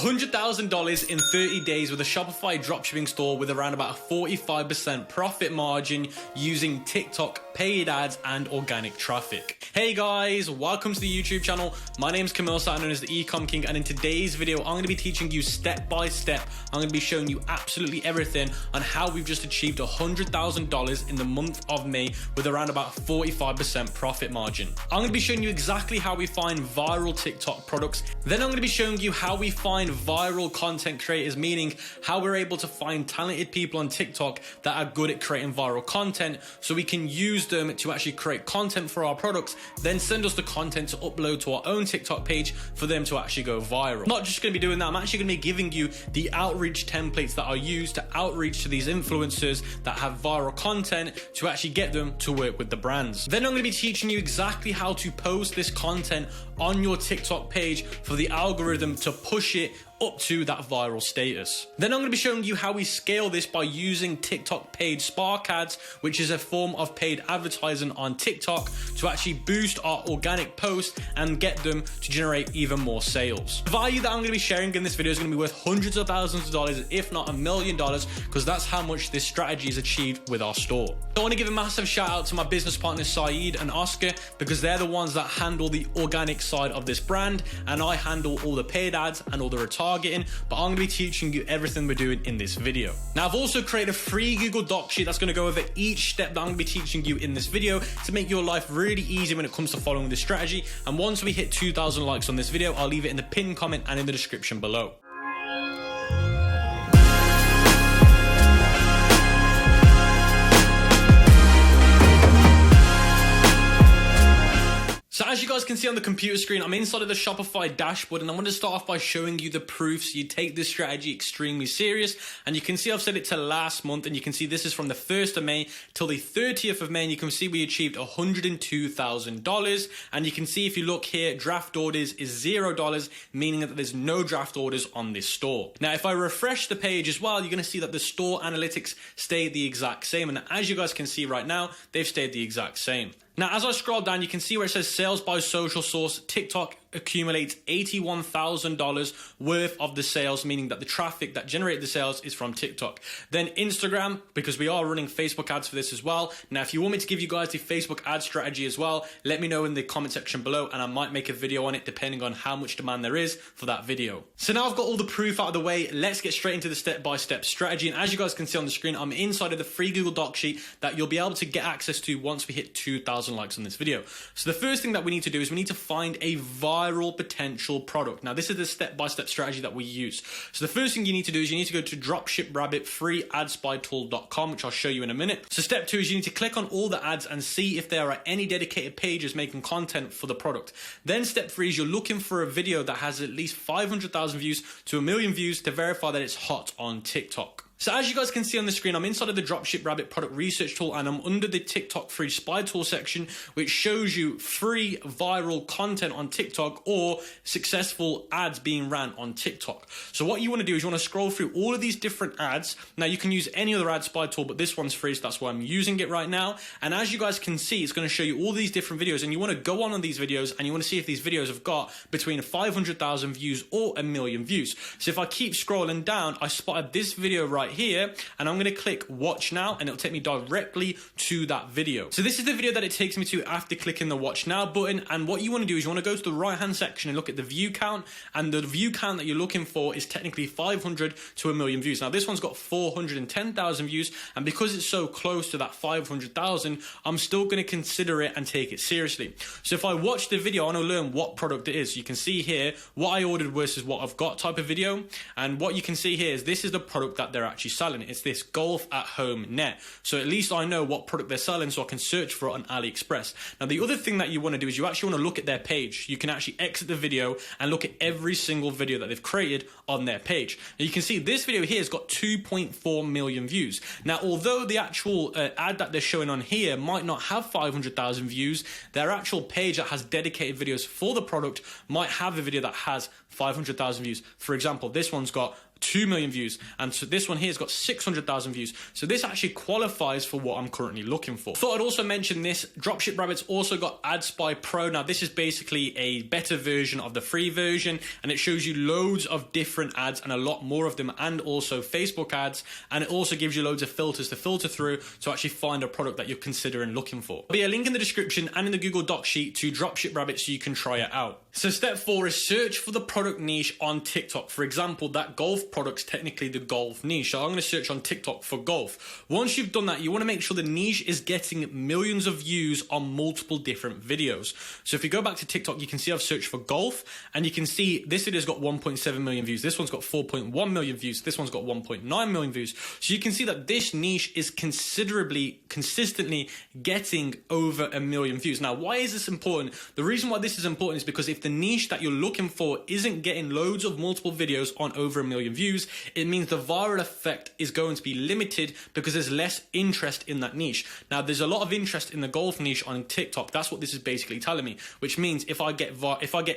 $100,000 in 30 days with a Shopify dropshipping store with around about a 45% profit margin using TikTok, paid ads, and organic traffic. Hey guys, welcome to the YouTube channel. My name's Mohsin, known as the ECOM King, and in today's video, I'm going to be teaching you step by step. I'm going to be showing you absolutely everything on how we've just achieved $100,000 in the month of May with around about 45% profit margin. I'm going to be showing you exactly how we find viral TikTok products. Then I'm going to be showing you how we find viral content creators, meaning how we're able to find talented people on TikTok that are good at creating viral content so we can use them to actually create content for our products, then send us the content to upload to our own TikTok page for them to actually go viral. Not just going to be doing that, I'm actually going to be giving you the outreach templates that are used to outreach to these influencers that have viral content to actually get them to work with the brands. Then I'm going to be teaching you exactly how to post this content on your TikTok page for the algorithm to push it up to that viral status. Then I'm going to be showing you how we scale this by using TikTok paid Spark ads, which is a form of paid advertising on TikTok to actually boost our organic posts and get them to generate even more sales. The value that I'm going to be sharing in this video is going to be worth hundreds of thousands of dollars, if not $1 million, because that's how much this strategy is achieved with our store. I want to give a massive shout out to my business partners Saeed and Oscar, because they're the ones that handle the organic side of this brand, and I handle all the paid ads and all the retargeting, but I'm going to be teaching you everything we're doing in this video. Now, I've also created a free Google Doc sheet that's going to go over each step that I'm going to be teaching you in this video to make your life really easy when it comes to following this strategy. And once we hit 2,000 likes on this video, I'll leave it in the pinned comment and in the description below. So as you guys can see on the computer screen, I'm inside of the Shopify dashboard, and I want to start off by showing you the proof so you take this strategy extremely serious. And you can see I've set it to last month, and you can see this is from the 1st of May till the 30th of May, and you can see we achieved $102,000. And you can see if you look here, draft orders is $0, meaning that there's no draft orders on this store. Now, if I refresh the page as well, you're going to see that the store analytics stayed the exact same. And as you guys can see right now, they've stayed the exact same. Now, as I scroll down, you can see where it says sales by social source. TikTok accumulates $81,000 worth of the sales, meaning that the traffic that generated the sales is from TikTok. Then Instagram, because we are running Facebook ads for this as well. Now, if you want me to give you guys the Facebook ad strategy as well, let me know in the comment section below, and I might make a video on it depending on how much demand there is for that video. So now I've got all the proof out of the way, let's get straight into the step-by-step strategy. And as you guys can see on the screen, I'm inside of the free Google Doc sheet that you'll be able to get access to once we hit 2,000 likes on this video. So the first thing that we need to do is we need to find a viral potential product. Now, this is the step-by-step strategy that we use. So the first thing you need to do is you need to go to dropshiprabbit.freeadspytool.com, which I'll show you in a minute. So step 2 is you need to click on all the ads and see if there are any dedicated pages making content for the product. Then step 3 is you're looking for a video that has at least 500,000 views to 1 million views to verify that it's hot on TikTok. So as you guys can see on the screen, I'm inside of the Dropship Rabbit product research tool, and I'm under the TikTok free spy tool section, which shows you free viral content on TikTok or successful ads being ran on TikTok. So what you want to do is you want to scroll through all of these different ads. Now, you can use any other ad spy tool, but this one's free, so that's why I'm using it right now. And as you guys can see, it's going to show you all these different videos, and you want to go on these videos and you want to see if these videos have got between 500,000 views or 1 million views. So if I keep scrolling down, I spotted this video right here, and I'm going to click watch now, and it'll take me directly to that video. So this is the video that it takes me to after clicking the watch now button. And what you want to do is you want to go to the right hand section and look at the view count, and the view count that you're looking for is technically 500 to 1 million views. Now, this one's got 410,000 views, and because it's so close to that 500,000, I'm still going to consider it and take it seriously. So if I watch the video, I want to learn what product it is. So you can see here what I ordered versus what I've got type of video, and what you can see here is this is the product that they're actually selling. It's this golf at home net. So at least I know what product they're selling, so I can search for it on AliExpress. Now, the other thing that you want to do is you actually want to look at their page. You can actually exit the video and look at every single video that they've created on their page. Now, you can see this video here has got 2.4 million views. Now, although the actual ad that they're showing on here might not have 500,000 views, their actual page that has dedicated videos for the product might have a video that has 500,000 views. For example, this one's got 2 million views, and so this one here has got 600,000 views. So this actually qualifies for what I'm currently looking for. Thought I'd also mention this. Dropship Rabbit's also got AdSpy Pro. Now this is basically a better version of the free version, and it shows you loads of different ads and a lot more of them, and also Facebook ads, and it also gives you loads of filters to filter through to actually find a product that you're considering looking for. There'll be a link in the description and in the Google Doc sheet to Dropship Rabbit so you can try it out. So step 4 is search for the product niche on TikTok. For example, that golf product's technically the golf niche. So I'm going to search on TikTok for golf. Once you've done that, you want to make sure the niche is getting millions of views on multiple different videos. So if you go back to TikTok, you can see I've searched for golf, and you can see this video's got 1.7 million views. This one's got 4.1 million views. This one's got 1.9 million views. So you can see that this niche is consistently getting over 1 million views. Now, why is this important? The reason why this is important is because if the niche that you're looking for isn't getting loads of multiple videos on over 1 million views, it means the viral effect is going to be limited because there's less interest in that niche. Now, there's a lot of interest in the golf niche on TikTok. That's what this is basically telling me, which means if I get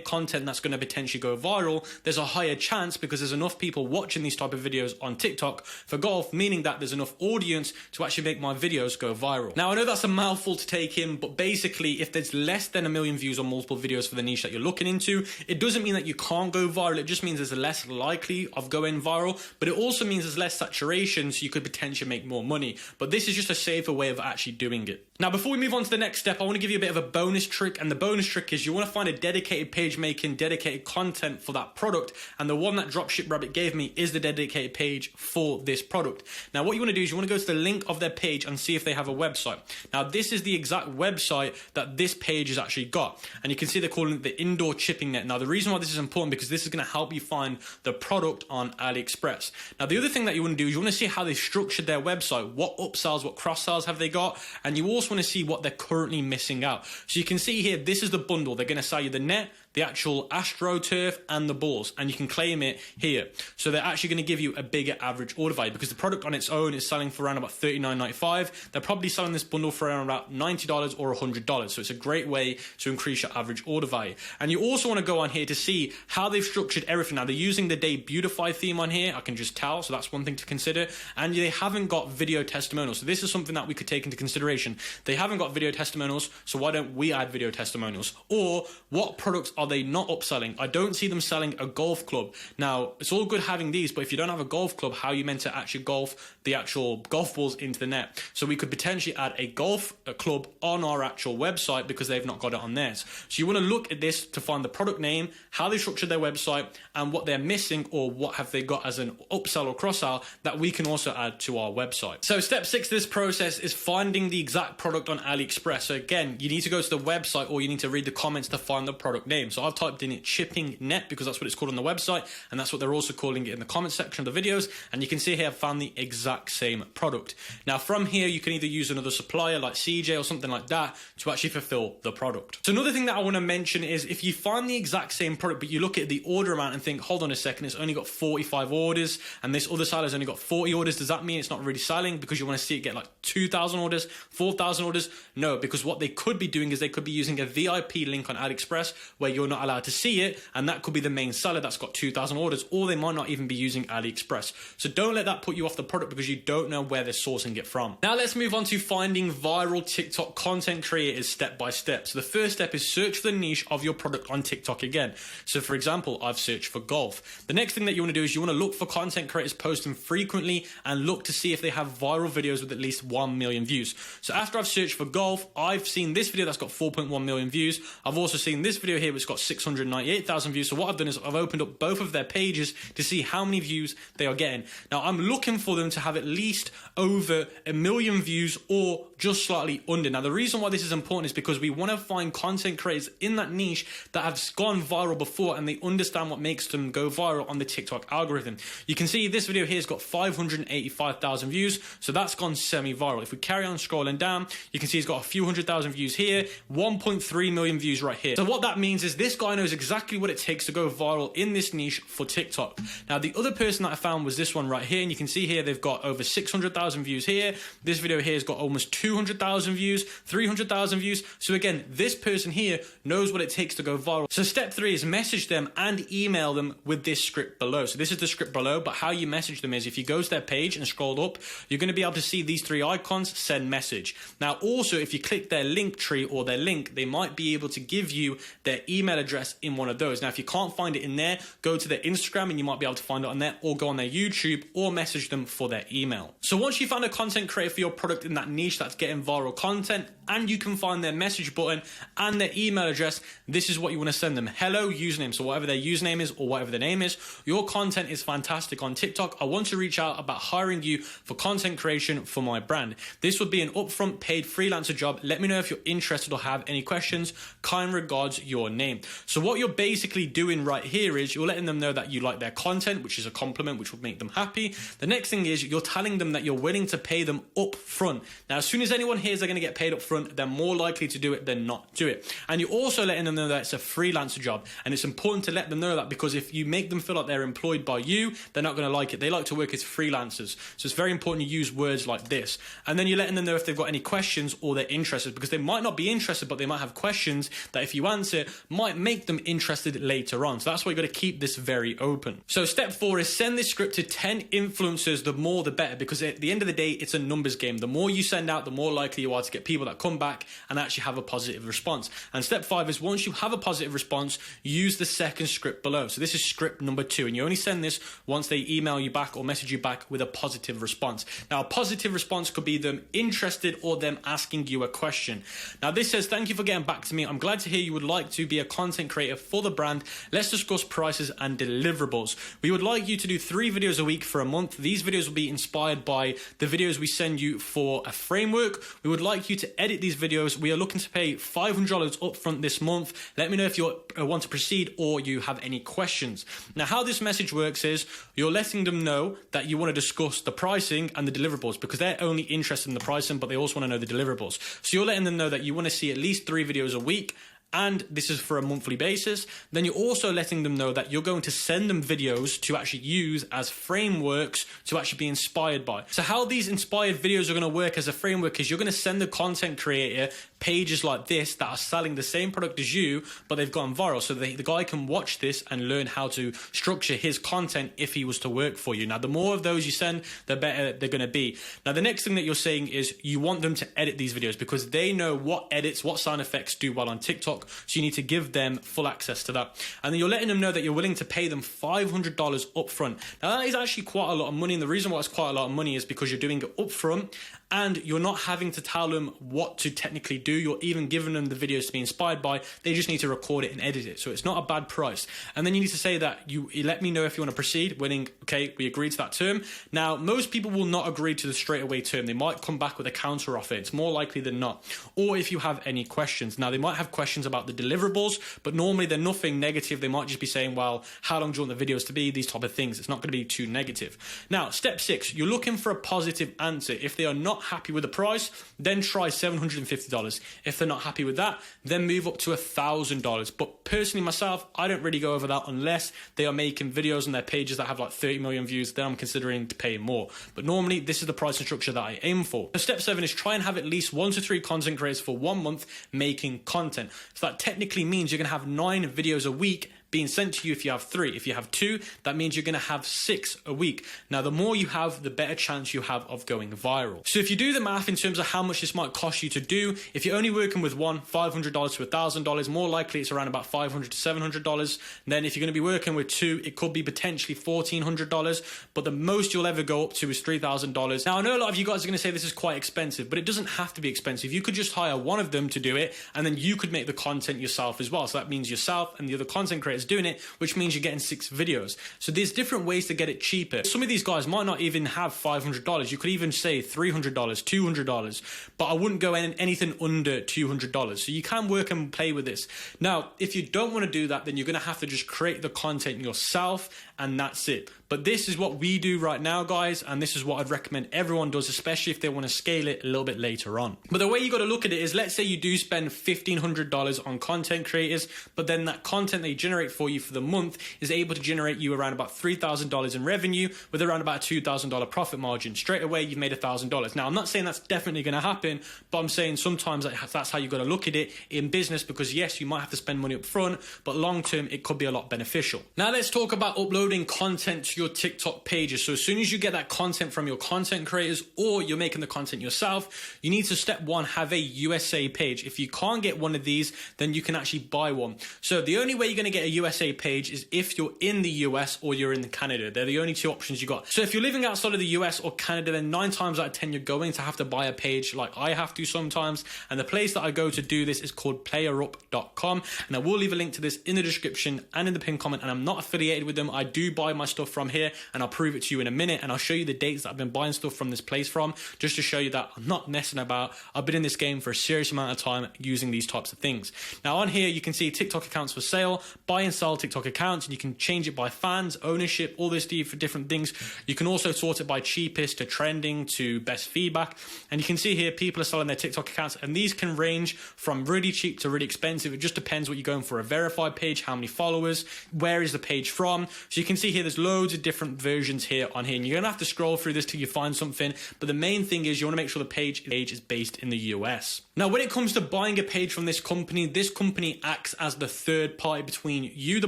content that's going to potentially go viral, there's a higher chance because there's enough people watching these type of videos on TikTok for golf, meaning that there's enough audience to actually make my videos go viral. Now, I know that's a mouthful to take in, but basically, if there's less than 1 million views on multiple videos for the niche that you're looking into, it doesn't mean that you can't go viral. It just means there's less likely of going viral, but it also means there's less saturation, so you could potentially make more money. But this is just a safer way of actually doing it. Now, before we move on to the next step, I want to give you a bit of a bonus trick, and the bonus trick is you want to find a dedicated page making dedicated content for that product, and the one that Dropship Rabbit gave me is the dedicated page for this product. Now, what you want to do is you want to go to the link of their page and see if they have a website. Now, this is the exact website that this page has actually got, and you can see they're calling it the Indoor Chipping Net. Now, the reason why this is important because this is going to help you find the product on AliExpress. Now, the other thing that you want to do is you want to see how they structured their website, what upsells, what cross sells have they got, and you also want to see what they're currently missing out. So you can see here, this is the bundle. They're going to sell you the net, the actual AstroTurf, and the balls, and you can claim it here. So they're actually going to give you a bigger average order value because the product on its own is selling for around about $39.95. They're probably selling this bundle for around about $90 or $100. So it's a great way to increase your average order value. And you also want to go on here to see how they've structured everything. Now, they're using the Day Beautify theme on here. I can just tell. So that's one thing to consider. And they haven't got video testimonials. So this is something that we could take into consideration. They haven't got video testimonials. So why don't we add video testimonials? Or what products are they not upselling? I don't see them selling a golf club. Now, it's all good having these, but if you don't have a golf club, how are you meant to actually golf the actual golf balls into the net? So we could potentially add a golf club on our actual website because they've not got it on theirs. So you want to look at this to find the product name, how they structured their website, and what they're missing or what have they got as an upsell or cross-sell that we can also add to our website. So step 6 of this process is finding the exact product on AliExpress. So again, you need to go to the website or you need to read the comments to find the product name. So I've typed in it chipping net because that's what it's called on the website, and that's what they're also calling it in the comment section of the videos. And you can see here I've found the exact same product. Now from here you can either use another supplier like CJ or something like that to actually fulfill the product. So another thing that I want to mention is if you find the exact same product but you look at the order amount and think, hold on a second, it's only got 45 orders and this other seller's only got 40 orders, does that mean it's not really selling because you want to see it get like 2,000 orders, 4,000 orders? No, because what they could be doing is they could be using a VIP link on AliExpress where you're not allowed to see it, and that could be the main seller that's got 2,000 orders, or they might not even be using AliExpress. So don't let that put you off the product because you don't know where they're sourcing it from. Now let's move on to finding viral TikTok content creators step by step. So the first step is search for the niche of your product on TikTok again. So for example, I've searched for golf. The next thing that you want to do is you want to look for content creators posting frequently and look to see if they have viral videos with at least 1 million views. So after I've searched for golf, I've seen this video that's got 4.1 million views. I've also seen this video here which got 698,000 views. So what I've done is I've opened up both of their pages to see how many views they are getting. Now I'm looking for them to have at least over 1 million views or just slightly under. Now the reason why this is important is because we want to find content creators in that niche that have gone viral before and they understand what makes them go viral on the TikTok algorithm. You can see this video here has got 585,000 views, so that's gone semi-viral. If we carry on scrolling down, you can see it's got a few 100,000 views here, 1.3 million views right here. So what that means is this guy knows exactly what it takes to go viral in this niche for TikTok. Now, the other person that I found was this one right here, and you can see here they've got over 600,000 views here. This video here has got almost 200,000 views, 300,000 views. So again, this person here knows what it takes to go viral. So step 3 is message them and email them with this script below. So this is the script below, but how you message them is if you go to their page and scroll up, you're going to be able to see these 3 icons, send message. Now, also, if you click their link tree or their link, they might be able to give you their email address in one of those. Now, if you can't find it in there, go to their Instagram and you might be able to find it on there, or go on their YouTube or message them for their email. So once you found a content creator for your product in that niche that's getting viral content, and you can find their message button and their email address, this is what you want to send them. Hello, username. So whatever their username is or whatever their name is, your content is fantastic on TikTok. I want to reach out about hiring you for content creation for my brand. This would be an upfront paid freelancer job. Let me know if you're interested or have any questions. Kind regards, your name. So what you're basically doing right here is you're letting them know that you like their content, which is a compliment, which would make them happy. The next thing is you're telling them that you're willing to pay them up front. Now, as soon as anyone hears they're going to get paid up front, they're more likely to do it than not do it. And you're also letting them know that it's a freelancer job. And it's important to let them know that, because if you make them feel like they're employed by you, they're not going to like it. They like to work as freelancers. So it's very important you use words like this. And then you're letting them know if they've got any questions or they're interested, because they might not be interested, but they might have questions that if you answer might make them interested later on. So that's why you got to keep this very open. So step 4 is send this script to 10 influencers. The more the better, because at the end of the day, it's a numbers game. The more you send out, the more likely you are to get people that come back and actually have a positive response. And step 5 is once you have a positive response, use the second script below. So this is script number 2, and you only send this once they email you back or message you back with a positive response. Now, a positive response could be them interested or them asking you a question. Now, this says, thank you for getting back to me. I'm glad to hear you would like to be a content creator for the brand. Let's discuss prices and deliverables. We would like you to do 3 videos a week for a month. These videos will be inspired by the videos we send you for a framework. We would like you to edit these videos. We are looking to pay $500 up front this month. Let me know if you want to proceed or you have any questions. Now, how this message works is you're letting them know that you want to discuss the pricing and the deliverables, because they're only interested in the pricing, but they also want to know the deliverables. So you're letting them know that you want to see at least 3 videos a week, and this is for a monthly basis. Then you're also letting them know that you're going to send them videos to actually use as frameworks to actually be inspired by. So how these inspired videos are going to work as a framework is you're going to send the content creator pages like this that are selling the same product as you, but they've gone viral. So the guy can watch this and learn how to structure his content if he was to work for you. Now, the more of those you send, the better they're going to be. Now, the next thing that you're saying is you want them to edit these videos, because they know what edits, what sound effects do well on TikTok. So you need to give them full access to that. And then you're letting them know that you're willing to pay them $500 up front. Now, that is actually quite a lot of money. And the reason why it's quite a lot of money is because you're doing it up front, and you're not having to tell them what to technically do. You're even giving them the videos to be inspired by. They just need to record it and edit it. So it's not a bad price. And then you need to say that you let me know if you want to proceed, winning, okay, we agreed to that term. Now, most people will not agree to the straightaway term. They might come back with a counter offer. It's more likely than not. Or if you have any questions. Now, they might have questions about the deliverables, but normally they're nothing negative. They might just be saying, well, how long do you want the videos to be? These type of things. It's not going to be too negative. Now, step 6, you're looking for a positive answer. If they are not happy with the price, then try $750. If they're not happy with that, then move up to $1,000. But personally, myself, I don't really go over that unless they are making videos on their pages that have like 30 million views. Then I'm considering to pay more. But normally, this is the pricing structure that I aim for. So step 7 is try and have at least 1 to 3 content creators for 1 month making content. So that technically means you're going to have 9 videos a week being sent to you if you have 3. If you have 2, that means you're going to have 6 a week. Now, the more you have, the better chance you have of going viral. So if you do the math in terms of how much this might cost you to do, if you're only working with one, $500 to $1,000, more likely it's around about $500 to $700. Then if you're going to be working with 2, it could be potentially $1,400, but the most you'll ever go up to is $3,000. Now, I know a lot of you guys are going to say this is quite expensive, but it doesn't have to be expensive. You could just hire one of them to do it, and then you could make the content yourself as well. So that means yourself and the other content creators doing it, which means you're getting 6 videos. So there's different ways to get it cheaper. Some of these guys might not even have $500. You could even say $300, $200, but I wouldn't go anything under $200. So you can work and play with this. Now, if you don't want to do that, then you're going to have to just create the content yourself and that's it. But this is what we do right now, guys, and this is what I'd recommend everyone does, especially if they want to scale it a little bit later on. But the way you got to look at it is, let's say you do spend $1,500 on content creators, but then that content they generate for you for the month is able to generate you around about $3,000 in revenue with around about a $2,000 profit margin. Straight away, you've made $1,000. Now, I'm not saying that's definitely going to happen, but I'm saying sometimes that's how you got to look at it in business, because yes, you might have to spend money up front, but long term, it could be a lot beneficial. Now, let's talk about uploading content to your TikTok pages. So as soon as you get that content from your content creators, or you're making the content yourself, you need to, step one, have a USA page. If you can't get one of these, then you can actually buy one. So the only way you're going to get a USA page is if you're in the US or you're in Canada. They're the only two options you got. So if you're living outside of the US or Canada, then 9 times out of 10 you're going to have to buy a page, like I have to sometimes. And the place that I go to do this is called playerup.com, and I will leave a link to this in the description and in the pinned comment. And I'm not affiliated with them. I do buy my stuff from here, and I'll prove it to you in a minute, and I'll show you the dates that I've been buying stuff from this place from, just to show you that I'm not messing about. I've been in this game for a serious amount of time using these types of things. Now on here you can see TikTok accounts for sale, buy and sell TikTok accounts, and you can change it by fans, ownership, all this for different things. You can also sort it by cheapest to trending to best feedback, and you can see here people are selling their TikTok accounts, and these can range from really cheap to really expensive. It just depends what you're going for. A verified page, how many followers, where is the page from. So you can see here there's loads of different versions here on here, and you're gonna have to scroll through this till you find something, but the main thing is you want to make sure the page is based in the US. Now when it comes to buying a page from this company acts as the third party between you, the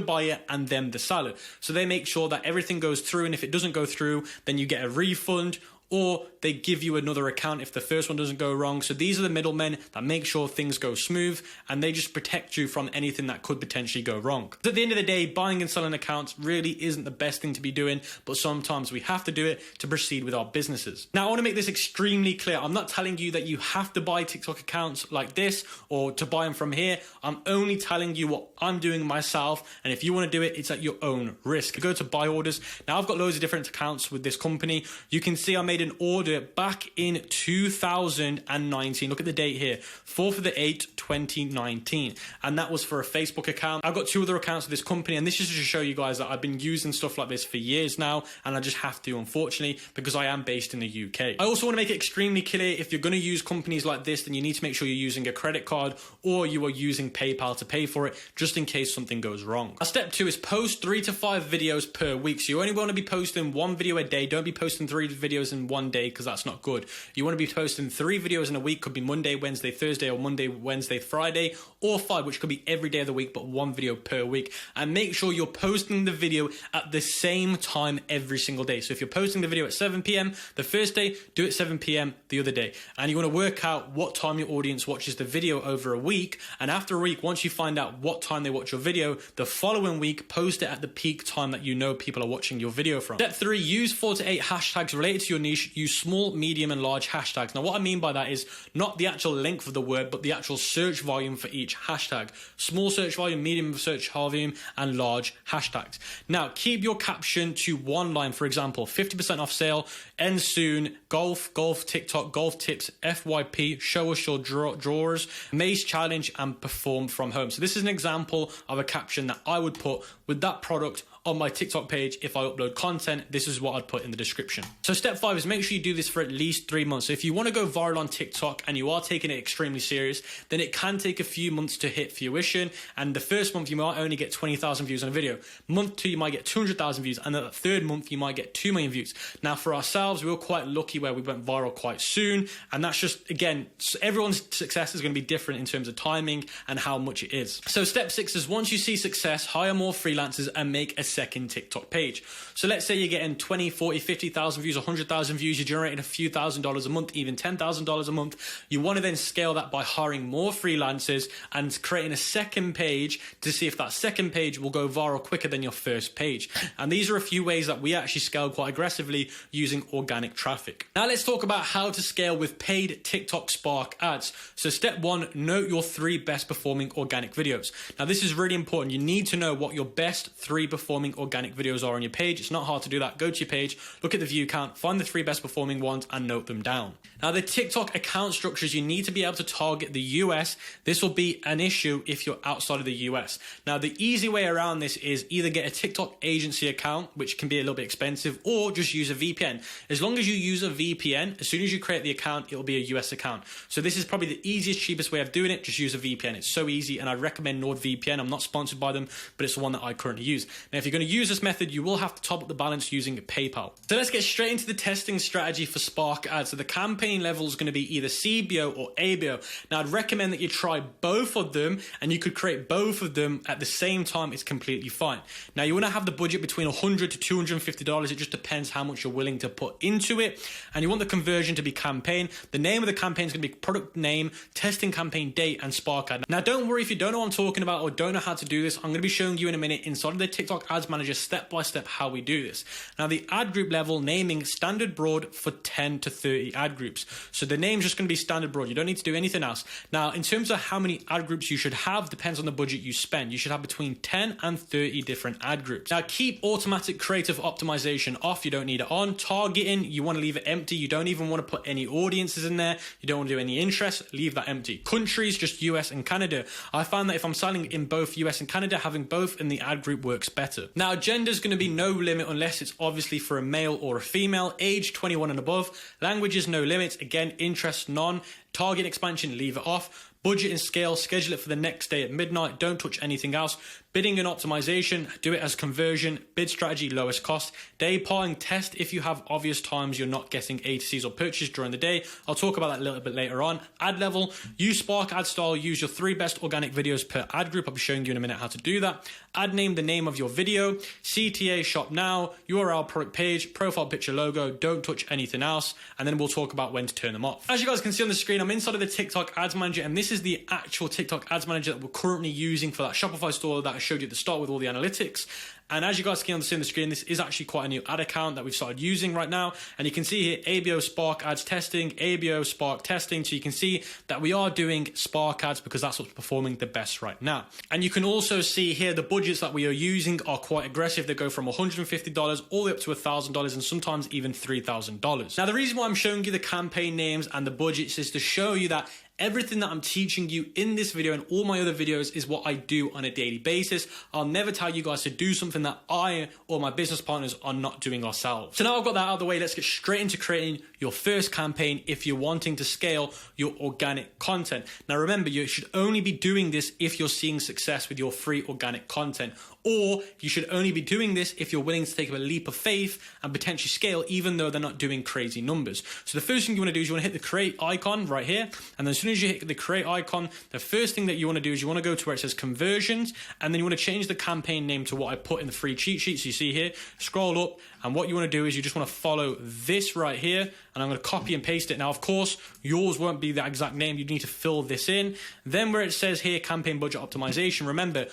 buyer, and them, the seller. So they make sure that everything goes through, and if it doesn't go through, then you get a refund, or they give you another account if the first one doesn't go wrong. So these are the middlemen that make sure things go smooth, and they just protect you from anything that could potentially go wrong. At the end of the day, buying and selling accounts really isn't the best thing to be doing, but sometimes we have to do it to proceed with our businesses. Now, I want to make this extremely clear. I'm not telling you that you have to buy TikTok accounts like this or to buy them from here. I'm only telling you what I'm doing myself, and if you want to do it, it's at your own risk. Go to buy orders. Now, I've got loads of different accounts with this company. You can see I made an order back in 2019. Look at the date here, 4th of the 8th, 2019. And that was for a Facebook account. I've got 2 other accounts with this company, and this is to show you guys that I've been using stuff like this for years now, and I just have to, unfortunately, because I am based in the UK. I also want to make it extremely clear, if you're going to use companies like this, then you need to make sure you're using a credit card or you are using PayPal to pay for it, just in case something goes wrong. Now, step 2 is post 3 to 5 videos per week. So you only want to be posting 1 video a day. Don't be posting 3 videos in one day, because that's not good. You want to be posting 3 videos in a week. Could be Monday, Wednesday, Thursday, or Monday, Wednesday, Friday, or 5, which could be every day of the week, but 1 video per week. And make sure you're posting the video at the same time every single day. So if you're posting the video at 7 p.m. the first day, do it 7 p.m. the other day. And you want to work out what time your audience watches the video over a week. And after a week, once you find out what time they watch your video, the following week, post it at the peak time that you know people are watching your video from. Step 3, use 4 to 8 hashtags related to your niche. Use small, medium, and large hashtags. Now, what I mean by that is not the actual length of the word, but the actual search volume for each hashtag. Small search volume, medium search volume, and large hashtags. Now, keep your caption to 1 line. For example, 50% off sale, end soon, golf, TikTok, golf tips, FYP, show us your drawers, mace challenge, and perform from home. So this is an example of a caption that I would put with that product on my TikTok page. If I upload content, this is what I'd put in the description. So step 5 is make sure you do this for at least 3 months. So if you want to go viral on TikTok and you are taking it extremely serious, then it can take a few months to hit fruition. And the first month you might only get 20,000 views on a video. Month 2 you might get 200,000 views, and the 3rd month you might get 2 million views. Now for ourselves, we were quite lucky where we went viral quite soon, and that's just, again, everyone's success is going to be different in terms of timing and how much it is. So step 6 is once you see success, hire more freelancers and make a second TikTok page. So let's say you're getting 20, 40, 50,000 views, 100,000 views, you're generating a few $1,000s a month, even $10,000 a month. You want to then scale that by hiring more freelancers and creating a second page to see if that second page will go viral quicker than your first page. And these are a few ways that we actually scale quite aggressively using organic traffic. Now let's talk about how to scale with paid TikTok Spark ads. So step 1, note your 3 best performing organic videos. Now this is really important. You need to know what your best 3 performing performing organic videos are on your page. It's not hard to do that. Go to your page, look at the view count, find the 3 best performing ones and note them down. Now the TikTok account structures, you need to be able to target the US. This will be an issue if you're outside of the US. Now the easy way around this is either get a TikTok agency account, which can be a little bit expensive, or just use a VPN. As long as you use a VPN, as soon as you create the account, it'll be a US account. So this is probably the easiest, cheapest way of doing it. Just use a VPN. It's so easy, and I recommend NordVPN. I'm not sponsored by them, but it's the one that I currently use. Now, if you're going to use this method, you will have to top up the balance using PayPal. So let's get straight into the testing strategy for Spark Ads. So the campaign level is going to be either CBO or ABO. Now, I'd recommend that you try both of them, and you could create both of them at the same time. It's completely fine. Now, you want to have the budget between $100 to $250. It just depends how much you're willing to put into it. And you want the conversion to be campaign. The name of the campaign is going to be product name, testing campaign date, and Spark Ad. Now, don't worry if you don't know what I'm talking about or don't know how to do this. I'm going to be showing you in a minute inside of the TikTok Ads Manager step by step how we do this. Now, the ad group level naming standard broad for 10 to 30 ad groups. So the name's just going to be standard broad. You don't need to do anything else. Now, in terms of how many ad groups you should have, depends on the budget you spend. You should have between 10 and 30 different ad groups. Now, keep automatic creative optimization off. You don't need it on. Targeting, you want to leave it empty. You don't even want to put any audiences in there. You don't want to do any interest. Leave that empty. Countries, just US and Canada. I found that if I'm selling in both US and Canada, having both in the ad group works better. Now, gender is going to be no limit unless it's obviously for a male or a female. Age 21 and above. Languages, no limits. Again, interest, none. Target expansion, leave it off. Budget and scale, schedule it for the next day at midnight. Don't touch anything else. Bidding and optimization, do it as conversion. Bid strategy, lowest cost. Day parting, test if you have obvious times you're not getting A to C's or purchases during the day. I'll talk about that a little bit later on. Ad level, use Spark Ad Style. Use your 3 best organic videos per ad group. I'll be showing you in a minute how to do that. Ad name, the name of your video. CTA, shop now. URL, product page. Profile picture, logo. Don't touch anything else. And then we'll talk about when to turn them off. As you guys can see on the screen, I'm inside of the TikTok Ads Manager, and this is the actual TikTok Ads Manager that we're currently using for that Shopify store that I showed you at the start with all the analytics. And as you guys can see on the screen, this is actually quite a new ad account that we've started using right now. And you can see here, ABO Spark Ads Testing, ABO Spark Testing. So you can see that we are doing Spark Ads because that's what's performing the best right now. And you can also see here, the budgets that we are using are quite aggressive. They go from $150 all the way up to $1,000 and sometimes even $3,000. Now, the reason why I'm showing you the campaign names and the budgets is to show you that everything that I'm teaching you in this video and all my other videos is what I do on a daily basis. I'll never tell you guys to do something that I or my business partners are not doing ourselves. So now I've got that out of the way, let's get straight into creating your first campaign if you're wanting to scale your organic content. Now remember, you should only be doing this if you're seeing success with your free organic content, or you should only be doing this if you're willing to take a leap of faith and potentially scale even though they're not doing crazy numbers. So the first thing you want to do is you want to hit the create icon right here, and then as soon as you hit the create icon, the first thing that you want to do is you want to go to where it says conversions, and then you want to change the campaign name to what I put in the free cheat sheet. So you see here, scroll up, and what you want to do is you just want to follow this right here, and I'm going to copy and paste it. Now, of course, yours won't be the exact name. You need to fill this in. Then where it says here, campaign budget optimization, remember,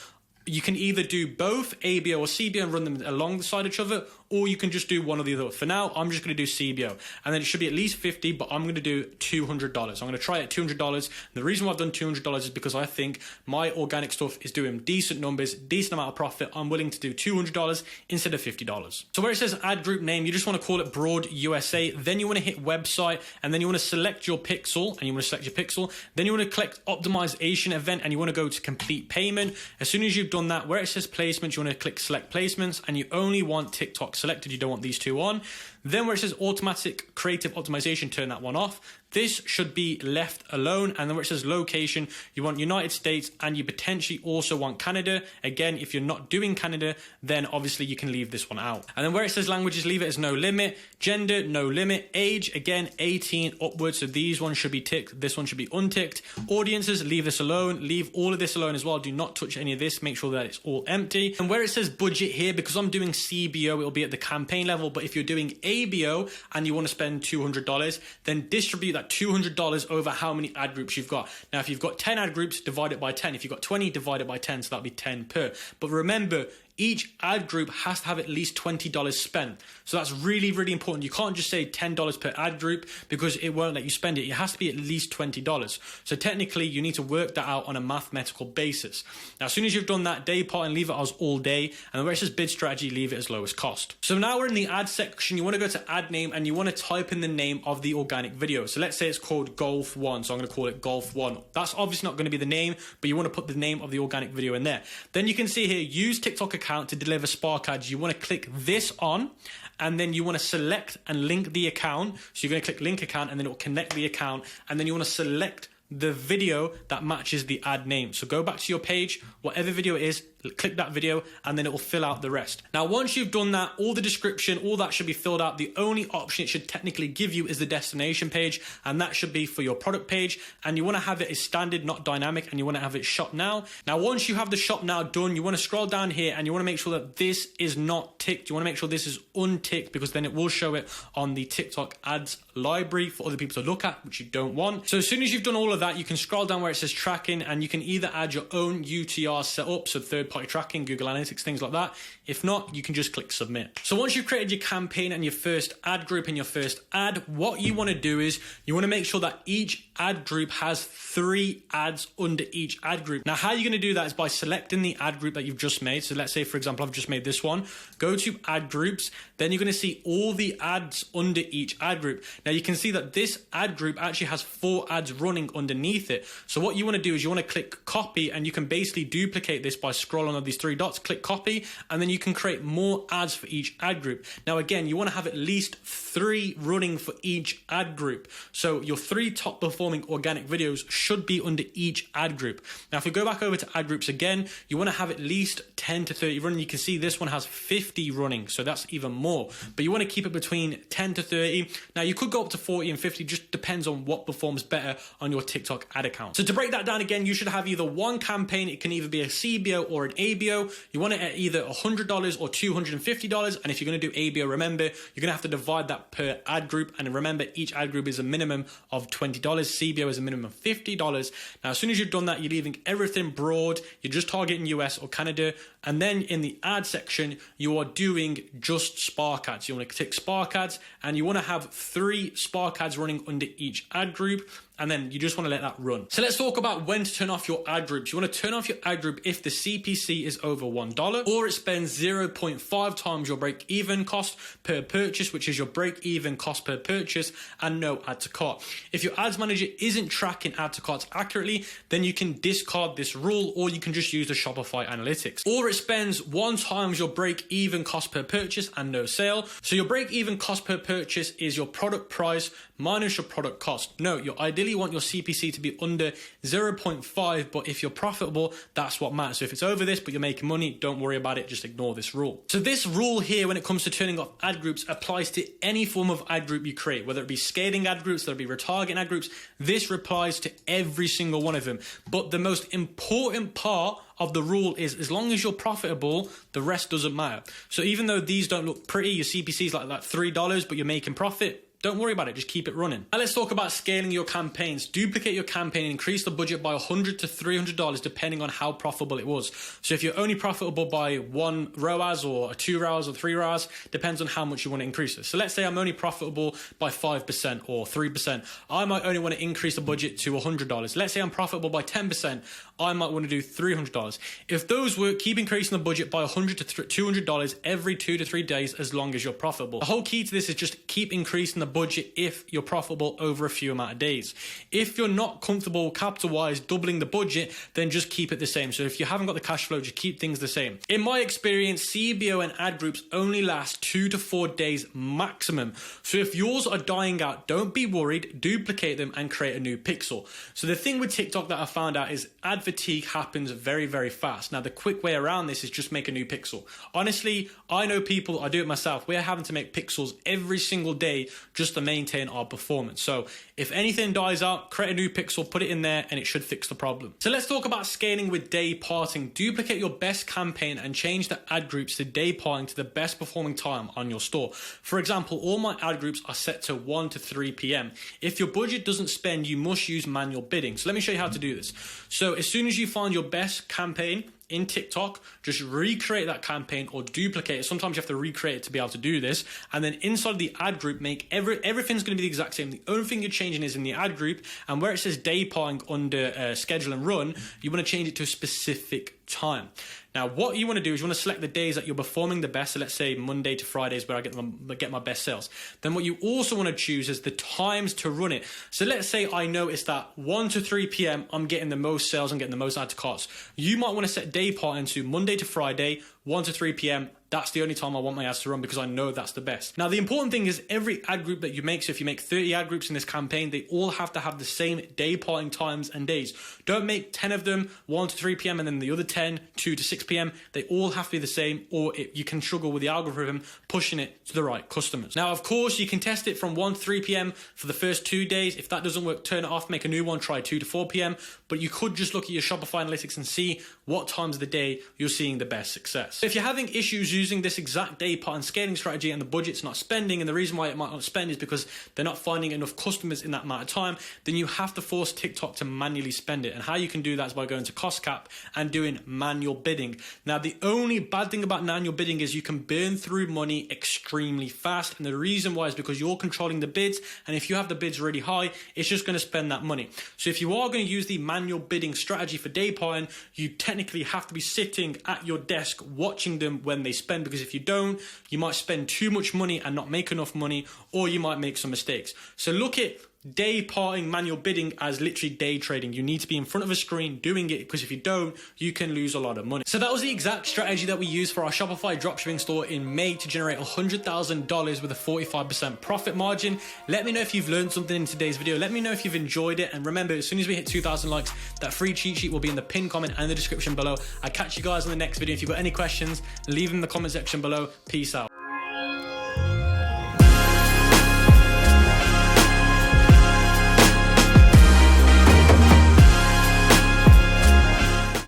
you can either do both ABO or CBO and run them alongside each other, or you can just do one or the other. For now, I'm just going to do CBO, and then it should be at least 50, but I'm going to do $200. I'm going to try it at $200. And the reason why I've done $200 is because I think my organic stuff is doing decent numbers, decent amount of profit. I'm willing to do $200 instead of $50. So where it says ad group name, you just want to call it Broad USA. Then you want to hit website, and then you want to select your pixel, and you want to select your pixel. Then you want to click optimization event, and you want to go to complete payment. As soon as you've done that, where it says placements, you want to click select placements, and you only want TikTok selected. You don't want these two on. Then where it says automatic creative optimization, turn that one off. This should be left alone. And then where it says location, you want United States, and you potentially also want Canada. Again, if you're not doing Canada, then obviously you can leave this one out. And then where it says languages, leave it as no limit. Gender, no limit. Age, again, 18 upwards. So these ones should be ticked. This one should be unticked. Audiences, leave this alone. Leave all of this alone as well. Do not touch any of this. Make sure that it's all empty. And where it says budget here, because I'm doing CBO, it'll be at the campaign level. But if you're doing ABO and you want to spend $200, then distribute that $200 over how many ad groups you've got. Now, if you've got 10 ad groups, divide it by 10. If you've got 20, divide it by 10. So that'll be 10 per. But remember, each ad group has to have at least $20 spent. So that's really, really important. You can't just say $10 per ad group because it won't let you spend it. It has to be at least $20. So technically you need to work that out on a mathematical basis. Now, as soon as you've done that, day part and leave it as all day, and where it says bid strategy, leave it as lowest cost. So now we're in the ad section. You want to go to ad name and you want to type in the name of the organic video. So let's say it's called Golf 1. So I'm going to call it Golf 1. That's obviously not going to be the name, but you want to put the name of the organic video in there. Then you can see here, use TikTok account to deliver Spark ads. You want to click this on, and then you want to select and link the account. So you're going to click link account, and then it will connect the account, and then you want to select the video that matches the ad name. So go back to your page, whatever video it is, click that video, and then it will fill out the rest. Now, once you've done that, all the description, all that should be filled out. The only option it should technically give you is the destination page, and that should be for your product page. And you want to have it as standard, not dynamic, and you want to have it shop now. Now, once you have the shop now done, you want to scroll down here and you want to make sure that this is not ticked. You want to make sure this is unticked, because then it will show it on the TikTok ads library for other people to look at, which you don't want. So as soon as you've done all of that, you can scroll down where it says tracking, and you can either add your own UTR setup, so third-party tracking, Google Analytics, things like that. If not, you can just click submit. So once you've created your campaign and your first ad group and your first ad, what you want to do is you want to make sure that each ad group has 3 ads under each ad group. Now, how you're going to do that is by selecting the ad group that you've just made. So let's say, for example, I've just made this one. Go to ad groups. Then you're going to see all the ads under each ad group. Now, you can see that this ad group actually has 4 ads running underneath it. So what you want to do is you want to click copy, and you can basically duplicate this by scrolling on these 3 dots, click copy, and then you can create more ads for each ad group. Now, again, you want to have at least 3 running for each ad group. So your 3 top performing organic videos should be under each ad group. Now, if we go back over to ad groups again, you want to have at least 10 to 30 running. You can see this one has 50 running, so that's even more. But you want to keep it between 10 to 30. Now, you could go up to 40 and 50, just depends on what performs better on your TikTok ad account. So to break that down again, you should have either one campaign. It can either be a CBO or an ABO. You want it at either $100 or $250. And if you're going to do ABO, remember, you're going to have to divide that per ad group. And remember, each ad group is a minimum of $20. CBO is a minimum of $50. Now, as soon as you've done that, you're leaving everything broad. You're just targeting US or Canada. And then in the ad section, you are doing just Spark ads. You want to tick Spark ads, and you want to have 3 Spark ads running under each ad group. And then you just want to let that run. So let's talk about when to turn off your ad groups. You want to turn off your ad group if the CPC is over $1 or it spends 0.5 times your break-even cost per purchase, which is your break-even cost per purchase, and no add to cart. If your ads manager isn't tracking add to carts accurately, then you can discard this rule, or you can just use the Shopify Analytics. Or it spends 1 times your break-even cost per purchase and no sale. So your break-even cost per purchase is your product price minus your product cost. Note, you ideally want your CPC to be under 0.5, but if you're profitable, that's what matters. So if it's over this, but you're making money, don't worry about it, just ignore this rule. So this rule here, when it comes to turning off ad groups, applies to any form of ad group you create, whether it be scaling ad groups, whether it be retargeting ad groups. This applies to every single one of them. But the most important part of the rule is, as long as you're profitable, the rest doesn't matter. So even though these don't look pretty, your CPC is like $3, but you're making profit, don't worry about it, just keep it running. Now let's talk about scaling your campaigns. Duplicate your campaign and increase the budget by $100 to $300 depending on how profitable it was. So if you're only profitable by 1 ROAS or 2 ROAS or 3 ROAS, depends on how much you want to increase it. So let's say I'm only profitable by 5% or 3%. I might only want to increase the budget to $100. Let's say I'm profitable by 10%. I might want to do $300. If those work, keep increasing the budget by $100 to $200 every 2 to 3 days as long as you're profitable. The whole key to this is just keep increasing the budget if you're profitable over a few amount of days. If you're not comfortable capital-wise doubling the budget, then just keep it the same. So if you haven't got the cash flow, just keep things the same. In my experience, CBO and ad groups only last 2 to 4 days maximum. So if yours are dying out, don't be worried, duplicate them and create a new pixel. So the thing with TikTok that I found out is ad fatigue happens very, very fast. Now the quick way around this is just make a new pixel. Honestly, I know people, I do it myself, we're having to make pixels every single day just to maintain our performance. So if anything dies out, create a new pixel, put it in there, and it should fix the problem. So let's talk about scaling with day parting. Duplicate your best campaign and change the ad groups to day parting to the best performing time on your store. For example, all my ad groups are set to 1 to 3 p.m. If your budget doesn't spend, you must use manual bidding. So let me show you how to do this. So as soon as you find your best campaign, in TikTok, just recreate that campaign or duplicate it. Sometimes you have to recreate it to be able to do this. And then inside the ad group, make everything's going to be the exact same. The only thing you're changing is in the ad group, and where it says day parting under schedule and run, you want to change it to a specific time. Now, what you want to do is you want to select the days that you're performing the best. So let's say Monday to Fridays where I get my best sales. Then what you also want to choose is the times to run it. So let's say I notice that 1 to 3 p.m. I'm getting the most sales, I'm getting the most add to carts. You might want to set day part into Monday to Friday, 1 to 3 p.m. That's the only time I want my ads to run because I know that's the best. Now, the important thing is every ad group that you make, so if you make 30 ad groups in this campaign, they all have to have the same day parting times and days. Don't make 10 of them 1 to 3 p.m. and then the other 10, 2 to 6 p.m. They all have to be the same, or you can struggle with the algorithm pushing it to the right customers. Now, of course, you can test it from 1 to 3 p.m. for the first 2 days. If that doesn't work, turn it off, make a new one, try 2 to 4 p.m. But you could just look at your Shopify analytics and see what times of the day you're seeing the best success. If you're having issues using this exact day part and scaling strategy and the budget's not spending, and the reason why it might not spend is because they're not finding enough customers in that amount of time, then you have to force TikTok to manually spend it. And how you can do that is by going to cost cap and doing manual bidding. Now, the only bad thing about manual bidding is you can burn through money extremely fast. And the reason why is because you're controlling the bids. And if you have the bids really high, it's just going to spend that money. So if you are going to use the manual bidding strategy for day parting, you technically have to be sitting at your desk watching them when they spend, because if you don't, you might spend too much money and not make enough money, or you might make some mistakes. So look at day parting manual bidding as literally day trading. You need to be in front of a screen doing it, because if you don't, you can lose a lot of money. So that was the exact strategy that we used for our Shopify dropshipping store in May to generate $100,000 with a 45% profit margin. Let me know if you've learned something in today's video. Let me know if you've enjoyed it. And remember, as soon as we hit 2,000 likes, that free cheat sheet will be in the pinned comment and the description below. I'll catch you guys in the next video. If you've got any questions, leave them in the comment section below. Peace out.